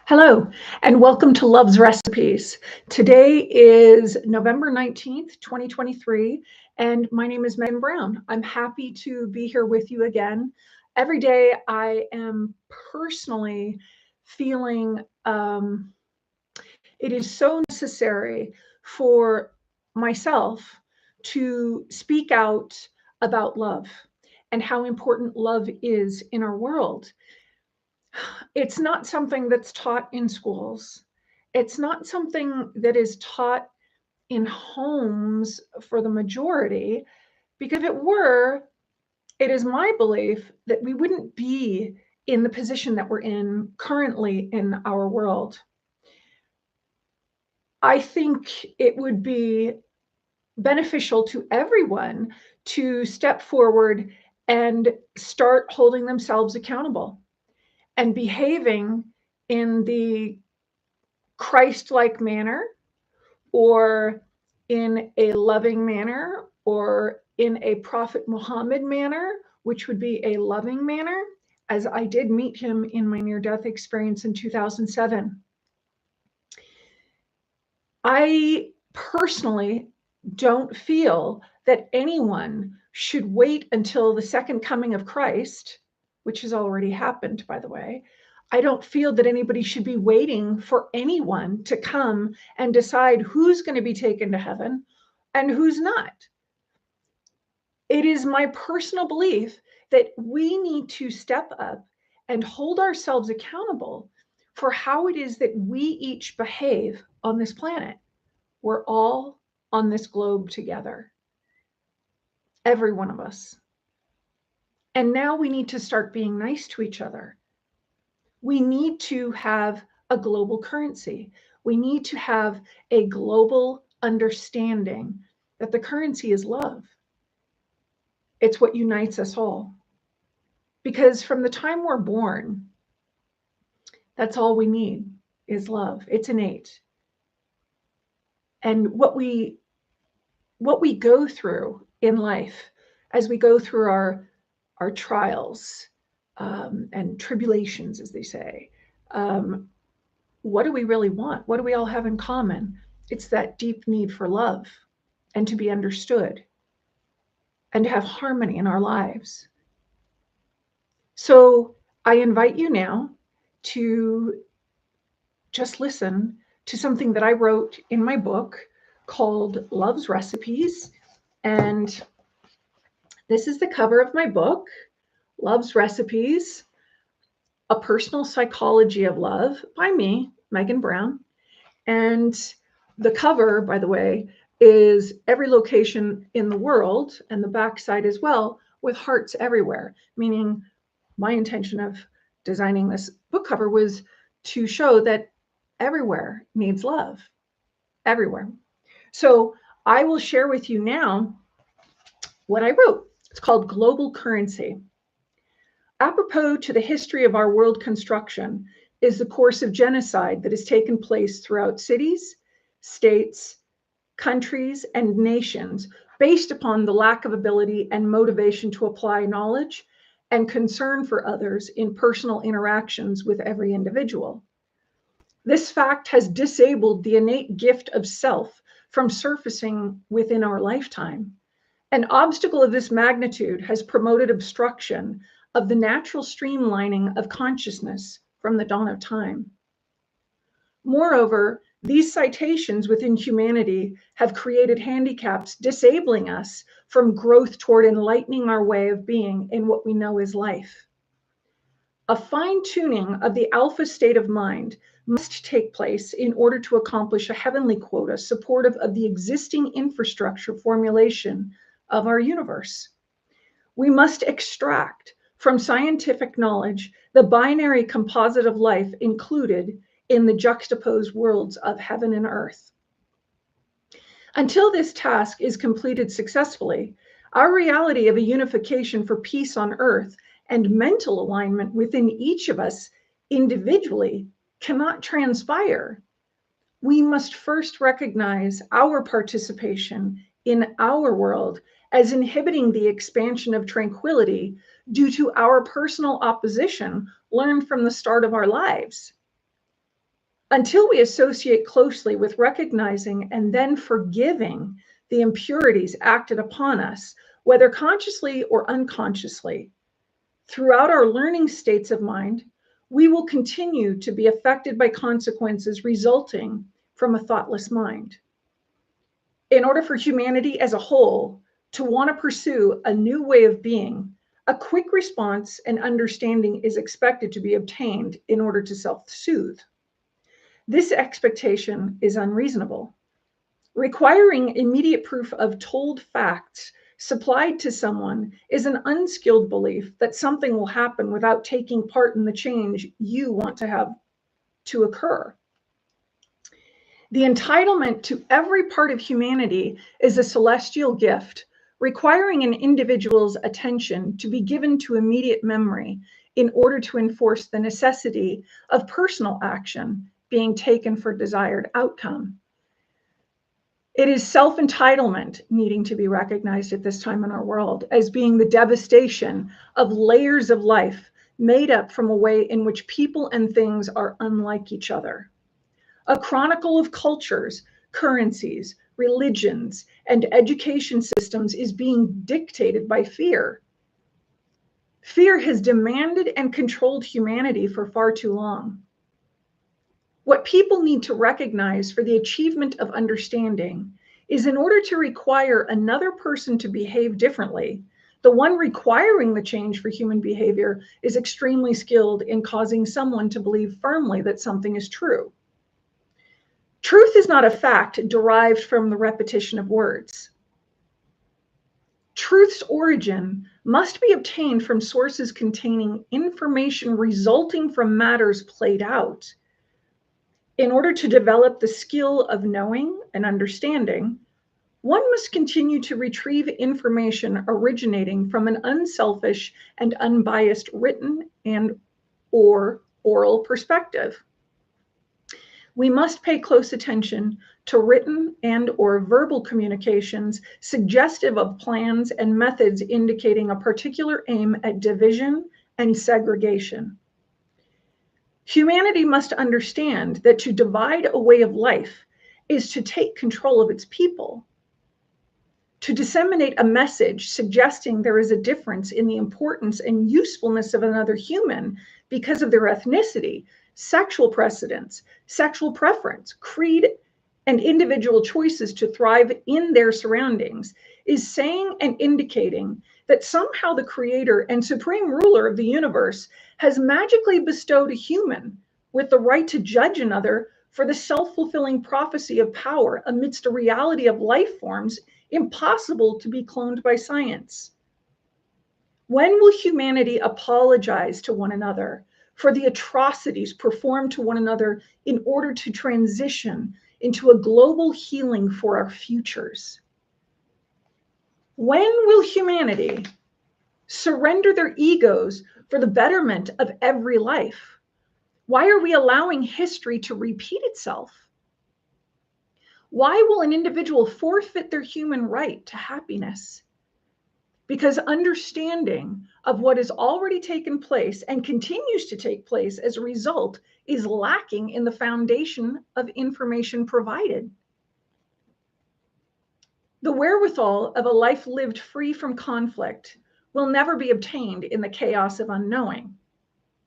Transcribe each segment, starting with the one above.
Hello, and welcome to Love's Recipes. Today is November 19th, 2023, and my name is Megan Brown. I'm happy to be here with you again. Every day I am personally feeling it is so necessary for myself to speak out about love and how important love is in our world. It's not something that's taught in schools. It's not something that is taught in homes for the majority, because if it were, it is my belief that we wouldn't be in the position that we're in currently in our world. I think it would be beneficial to everyone to step forward and start holding themselves accountable and behaving in the Christ-like manner, or in a loving manner, or in a Prophet Muhammad manner, which would be a loving manner, as I did meet him in my near-death experience in 2007. I personally don't feel that anyone should wait until the second coming of Christ, which has already happened, by the way. I don't feel that anybody should be waiting for anyone to come and decide who's going to be taken to heaven and who's not. It is my personal belief that we need to step up and hold ourselves accountable for how it is that we each behave on this planet. We're all on this globe together, every one of us. And now we need to start being nice to each other. We need to have a global currency. We need to have a global understanding that the currency is love. It's what unites us all. Because from the time we're born, that's all we need is love. It's innate. And what we go through in life as we go through our trials and tribulations, as they say, what do we really want? What do we all have in common? It's that deep need for love and to be understood and to have harmony in our lives. So I invite you now to just listen to something that I wrote in my book called Love's Recipes. And this is the cover of my book, Love's Recipes, A Personal Psychology of Love, by me, Megan Brown. And the cover, by the way, is every location in the world, and the backside as well, with hearts everywhere, meaning my intention of designing this book cover was to show that everywhere needs love, everywhere. So I will share with you now what I wrote. It's called Global Currency. Apropos to the history of our world construction is the course of genocide that has taken place throughout cities, states, countries, and nations based upon the lack of ability and motivation to apply knowledge and concern for others in personal interactions with every individual. This fact has disabled the innate gift of self from surfacing within our lifetime. An obstacle of this magnitude has promoted obstruction of the natural streamlining of consciousness from the dawn of time. Moreover, these citations within humanity have created handicaps disabling us from growth toward enlightening our way of being in what we know is life. A fine-tuning of the alpha state of mind must take place in order to accomplish a heavenly quota supportive of the existing infrastructure formulation of our universe. We must extract from scientific knowledge the binary composite of life included in the juxtaposed worlds of heaven and earth. Until this task is completed successfully, our reality of a unification for peace on earth and mental alignment within each of us individually cannot transpire. We must first recognize our participation in our world as inhibiting the expansion of tranquility due to our personal opposition learned from the start of our lives. Until we associate closely with recognizing and then forgiving the impurities acted upon us, whether consciously or unconsciously, throughout our learning states of mind, we will continue to be affected by consequences resulting from a thoughtless mind. In order for humanity as a whole to want to pursue a new way of being, a quick response and understanding is expected to be obtained in order to self-soothe. This expectation is unreasonable. Requiring immediate proof of told facts supplied to someone is an unskilled belief that something will happen without taking part in the change you want to have to occur. The entitlement to every part of humanity is a celestial gift, requiring an individual's attention to be given to immediate memory in order to enforce the necessity of personal action being taken for desired outcome. It is self-entitlement needing to be recognized at this time in our world as being the devastation of layers of life made up from a way in which people and things are unlike each other. A chronicle of cultures, currencies, religions, and education systems is being dictated by fear. Fear has demanded and controlled humanity for far too long. What people need to recognize for the achievement of understanding is, in order to require another person to behave differently, the one requiring the change for human behavior is extremely skilled in causing someone to believe firmly that something is true. Truth is not a fact derived from the repetition of words. Truth's origin must be obtained from sources containing information resulting from matters played out. In order to develop the skill of knowing and understanding, one must continue to retrieve information originating from an unselfish and unbiased written and/or oral perspective. We must pay close attention to written and/or verbal communications suggestive of plans and methods indicating a particular aim at division and segregation. Humanity must understand that to divide a way of life is to take control of its people. To disseminate a message suggesting there is a difference in the importance and usefulness of another human because of their ethnicity, sexual precedence, sexual preference, creed, and individual choices to thrive in their surroundings is saying and indicating that somehow the creator and supreme ruler of the universe has magically bestowed a human with the right to judge another for the self-fulfilling prophecy of power amidst a reality of life forms impossible to be cloned by science. When will humanity apologize to one another for the atrocities performed to one another in order to transition into a global healing for our futures? When will humanity surrender their egos for the betterment of every life? Why are we allowing history to repeat itself? Why will an individual forfeit their human right to happiness? Because understanding of what has already taken place and continues to take place as a result is lacking in the foundation of information provided. The wherewithal of a life lived free from conflict will never be obtained in the chaos of unknowing.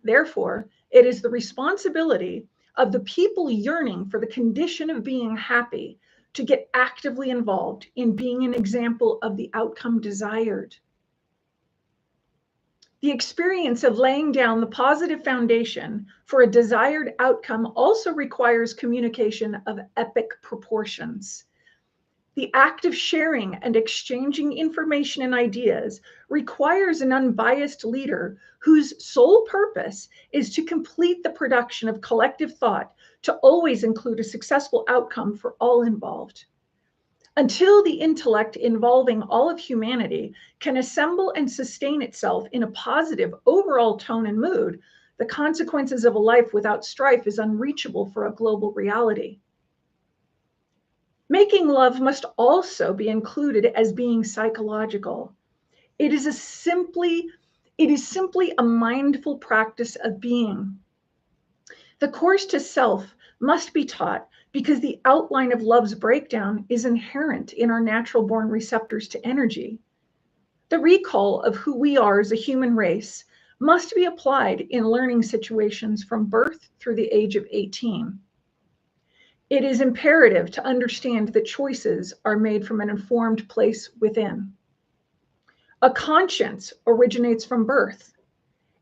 Therefore, it is the responsibility of the people yearning for the condition of being happy to get actively involved in being an example of the outcome desired. The experience of laying down the positive foundation for a desired outcome also requires communication of epic proportions. The act of sharing and exchanging information and ideas requires an unbiased leader whose sole purpose is to complete the production of collective thought to always include a successful outcome for all involved. Until the intellect involving all of humanity can assemble and sustain itself in a positive overall tone and mood, the consequences of a life without strife is unreachable for a global reality. Making love must also be included as being psychological. It is simply a mindful practice of being. The course to self must be taught because the outline of love's breakdown is inherent in our natural born receptors to energy. The recall of who we are as a human race must be applied in learning situations from birth through the age of 18. It is imperative to understand that choices are made from an informed place within. A conscience originates from birth.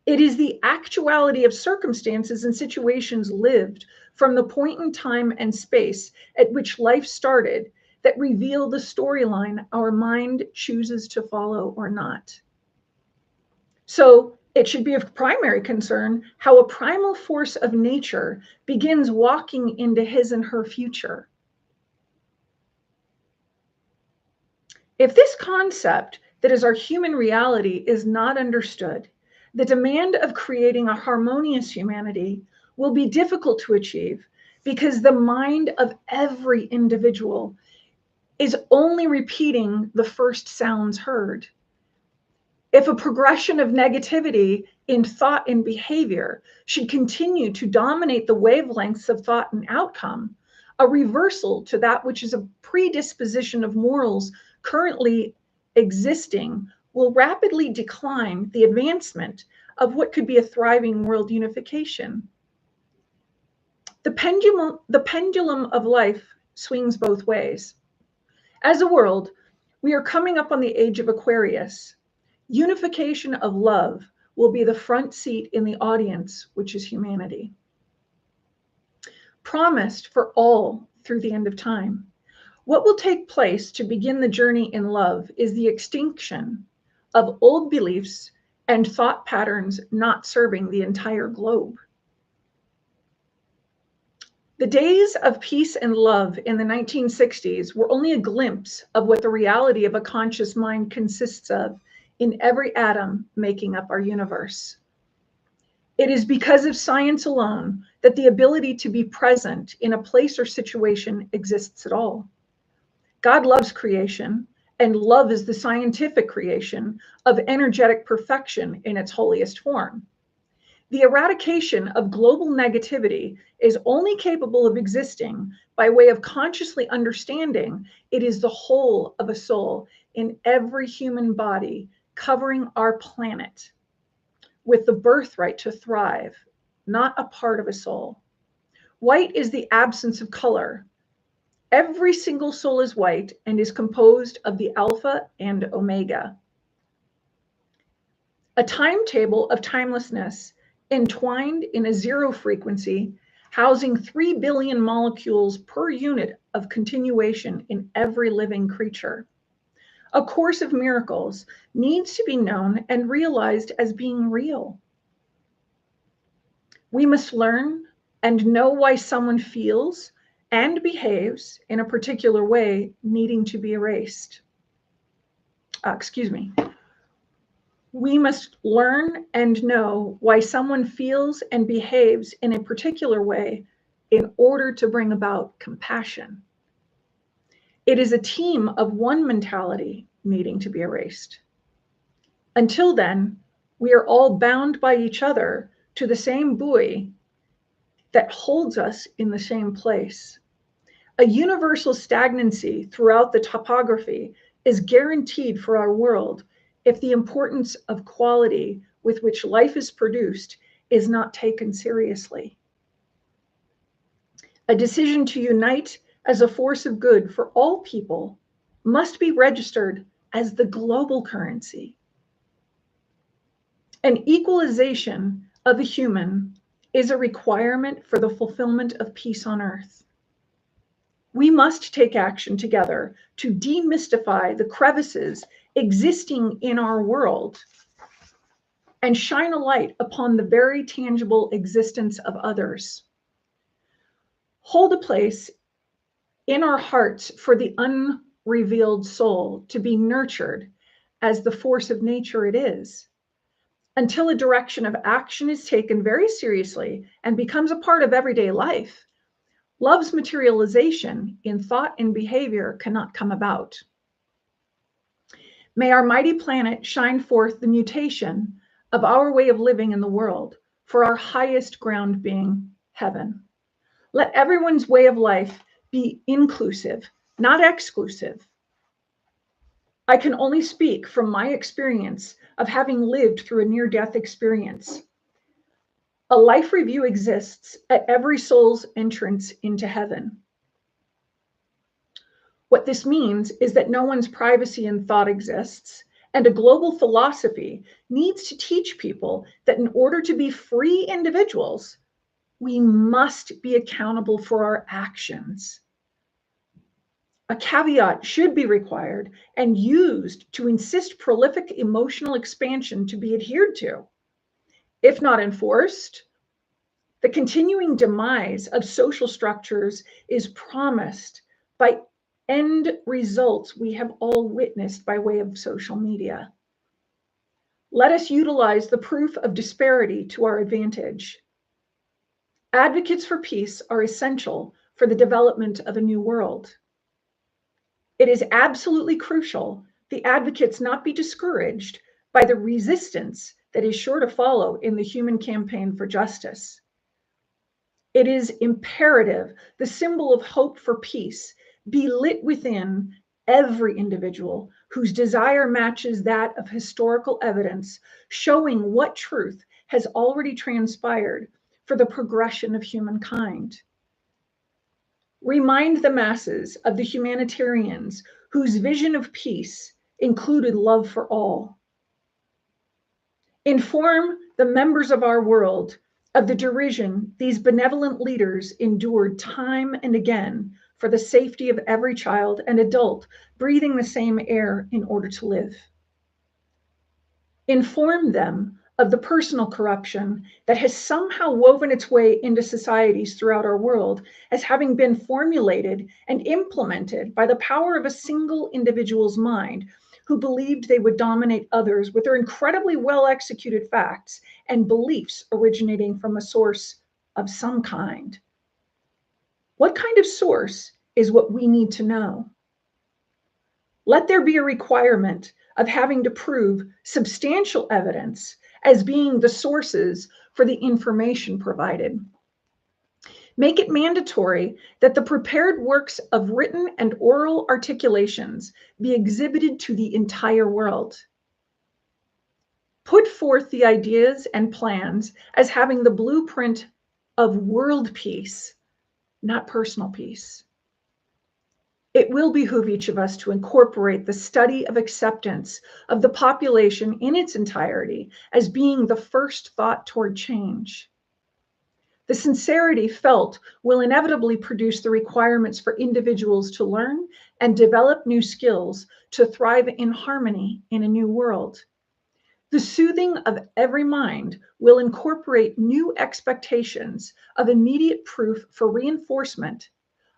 It is the actuality of circumstances and situations lived from the point in time and space at which life started that reveal the storyline our mind chooses to follow or not. So it should be of primary concern how a primal force of nature begins walking into his and her future. If this concept that is our human reality is not understood, the demand of creating a harmonious humanity will be difficult to achieve because the mind of every individual is only repeating the first sounds heard. If a progression of negativity in thought and behavior should continue to dominate the wavelengths of thought and outcome, a reversal to that which is a predisposition of morals currently existing will rapidly decline the advancement of what could be a thriving world unification. The pendulum of life swings both ways. As a world, we are coming up on the age of Aquarius. Unification of love will be the front seat in the audience, which is humanity. Promised for all through the end of time. What will take place to begin the journey in love is the extinction of old beliefs and thought patterns not serving the entire globe. The days of peace and love in the 1960s were only a glimpse of what the reality of a conscious mind consists of in every atom making up our universe. It is because of science alone that the ability to be present in a place or situation exists at all. God loves creation, and love is the scientific creation of energetic perfection in its holiest form. The eradication of global negativity is only capable of existing by way of consciously understanding it is the whole of a soul in every human body covering our planet with the birthright to thrive, not a part of a soul. White is the absence of color. Every single soul is white and is composed of the alpha and omega. A timetable of timelessness entwined in a zero frequency, housing 3 billion molecules per unit of continuation in every living creature. A course of miracles needs to be known and realized as being real. We must learn and know why someone feels and behaves in a particular way, needing to be erased. We must learn and know why someone feels and behaves in a particular way in order to bring about compassion. It is a team of one mentality needing to be erased. Until then, we are all bound by each other to the same buoy that holds us in the same place. A universal stagnancy throughout the topography is guaranteed for our world if the importance of quality with which life is produced is not taken seriously. A decision to unite as a force of good for all people must be registered as the global currency. An equalization of the human is a requirement for the fulfillment of peace on earth. We must take action together to demystify the crevices existing in our world and shine a light upon the very tangible existence of others. Hold a place in our hearts for the unrevealed soul to be nurtured as the force of nature it is, until a direction of action is taken very seriously and becomes a part of everyday life. Love's materialization in thought and behavior cannot come about. May our mighty planet shine forth the mutation of our way of living in the world for our highest ground being heaven. Let everyone's way of life be inclusive, not exclusive. I can only speak from my experience of having lived through a near-death experience. A life review exists at every soul's entrance into heaven. What this means is that no one's privacy in thought exists, and a global philosophy needs to teach people that in order to be free individuals, we must be accountable for our actions. A caveat should be required and used to insist prolific emotional expansion to be adhered to. If not enforced, the continuing demise of social structures is promised by end results we have all witnessed by way of social media. Let us utilize the proof of disparity to our advantage. Advocates for peace are essential for the development of a new world. It is absolutely crucial the advocates not be discouraged by the resistance that is sure to follow in the human campaign for justice. It is imperative the symbol of hope for peace be lit within every individual whose desire matches that of historical evidence showing what truth has already transpired for the progression of humankind. Remind the masses of the humanitarians whose vision of peace included love for all. Inform the members of our world of the derision these benevolent leaders endured time and again for the safety of every child and adult breathing the same air in order to live. Inform them of the personal corruption that has somehow woven its way into societies throughout our world as having been formulated and implemented by the power of a single individual's mind who believed they would dominate others with their incredibly well-executed facts and beliefs originating from a source of some kind. What kind of source is what we need to know? Let there be a requirement of having to prove substantial evidence as being the sources for the information provided. Make it mandatory that the prepared works of written and oral articulations be exhibited to the entire world. Put forth the ideas and plans as having the blueprint of world peace, not personal peace. It will behoove each of us to incorporate the study of acceptance of the population in its entirety as being the first thought toward change. The sincerity felt will inevitably produce the requirements for individuals to learn and develop new skills to thrive in harmony in a new world. The soothing of every mind will incorporate new expectations of immediate proof for reinforcement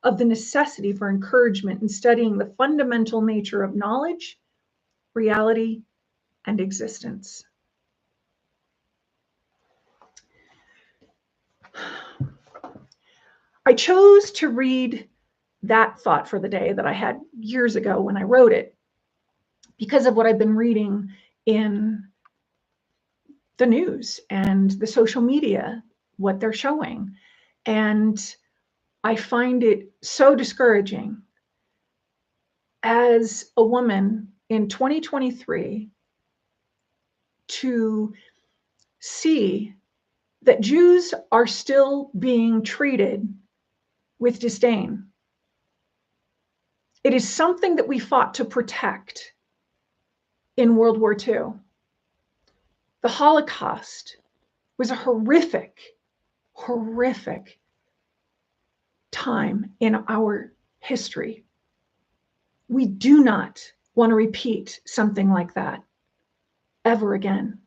of the necessity for encouragement in studying the fundamental nature of knowledge, reality, and existence. I chose to read that thought for the day that I had years ago when I wrote it because of what I've been reading in the news and the social media, what they're showing. And I find it so discouraging as a woman in 2023 to see that Jews are still being treated with disdain. It is something that we fought to protect in World War II. The Holocaust was a horrific, horrific time in our history. We do not want to repeat something like that ever again.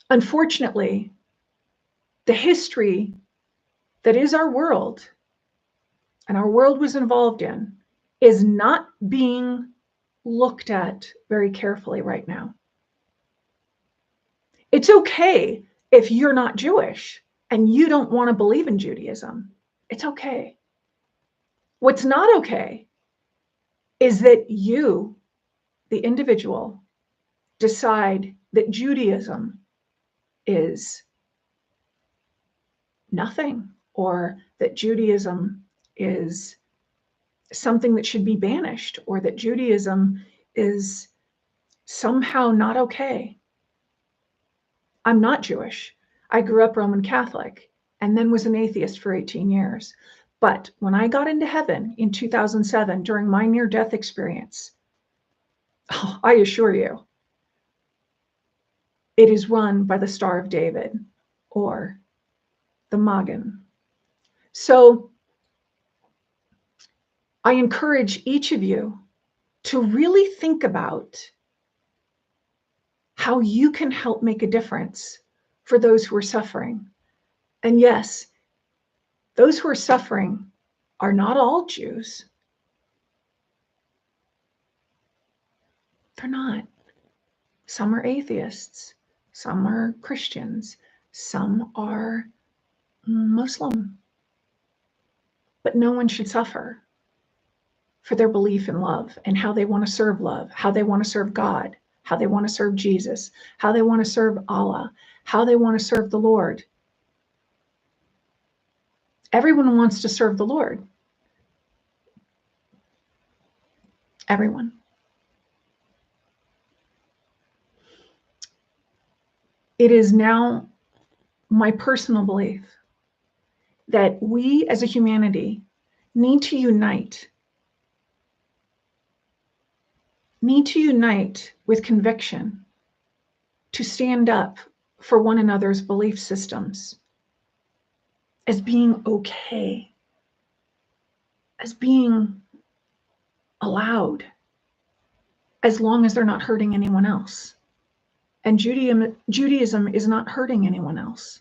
Unfortunately, the history that is our world and our world was involved in is not being looked at very carefully right now. It's okay if you're not Jewish and you don't want to believe in Judaism. It's okay. What's not okay is that you, the individual, decide that Judaism is nothing, or that Judaism is something that should be banished, or that Judaism is somehow not okay. I'm not Jewish. I grew up Roman Catholic and then was an atheist for 18 years. But when I got into heaven in 2007 during my near-death experience, I assure you, it is run by the Star of David, or the Magen. So I encourage each of you to really think about how you can help make a difference for those who are suffering. And yes, those who are suffering are not all Jews. They're not. Some are atheists, some are Christians, some are Muslim. But no one should suffer for their belief in love and how they want to serve love, how they want to serve God, how they want to serve Jesus, how they want to serve Allah, how they want to serve the Lord. Everyone wants to serve the Lord. Everyone. It is now my personal belief that we as a humanity need to unite with conviction to stand up for one another's belief systems as being okay, as being allowed, as long as they're not hurting anyone else. And Judaism is not hurting anyone else.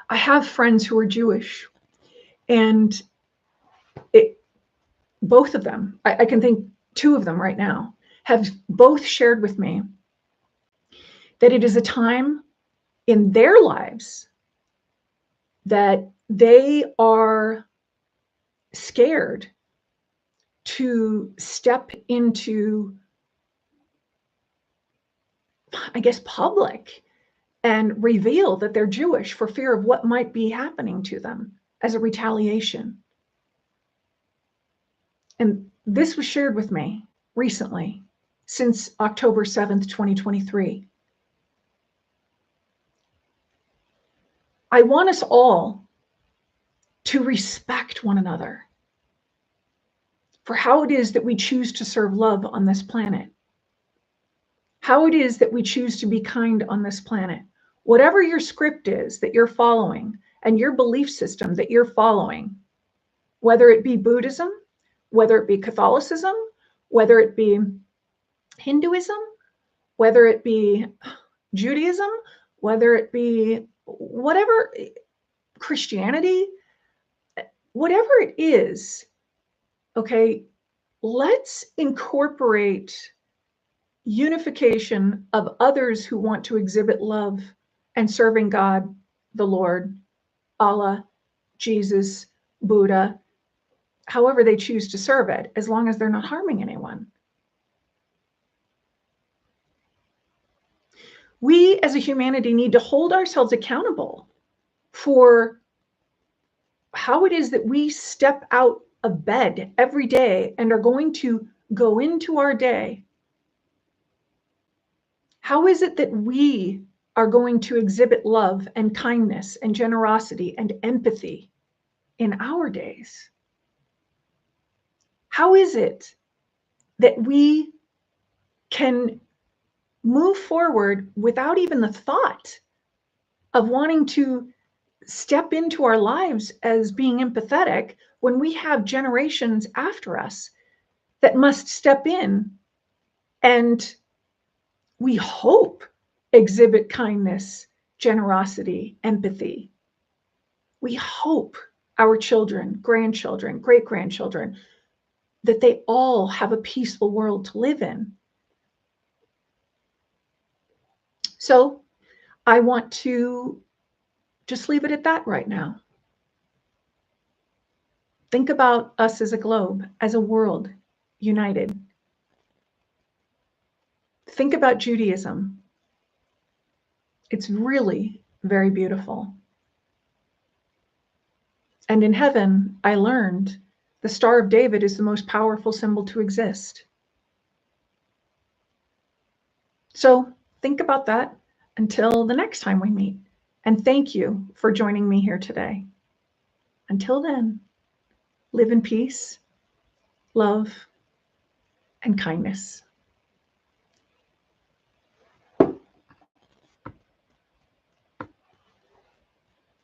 I have friends who are Jewish, and both of them, I can think two of them right now, have both shared with me that it is a time in their lives that they are scared to step into, I guess, public and reveal that they're Jewish for fear of what might be happening to them as a retaliation. And this was shared with me recently, since October 7th, 2023. I want us all to respect one another for how it is that we choose to serve love on this planet, how it is that we choose to be kind on this planet. Whatever your script is that you're following and your belief system that you're following, whether it be Buddhism, whether it be Catholicism, whether it be Hinduism, whether it be Judaism, whether it be whatever, Christianity, whatever it is, okay, let's incorporate unification of others who want to exhibit love and serving God, the Lord, Allah, Jesus, Buddha, however they choose to serve it, as long as they're not harming anyone. We as a humanity need to hold ourselves accountable for how it is that we step out of bed every day and are going to go into our day. How is it that we are going to exhibit love and kindness and generosity and empathy in our days? How is it that we can move forward without even the thought of wanting to step into our lives as being empathetic when we have generations after us that must step in and, we hope, exhibit kindness, generosity, empathy? We hope our children, grandchildren, great-grandchildren, that they all have a peaceful world to live in. So I want to just leave it at that right now. Think about us as a globe, as a world united. Think about Judaism. It's really very beautiful. And in heaven, I learned the Star of David is the most powerful symbol to exist. So think about that until the next time we meet. And thank you for joining me here today. Until then, live in peace, love, and kindness.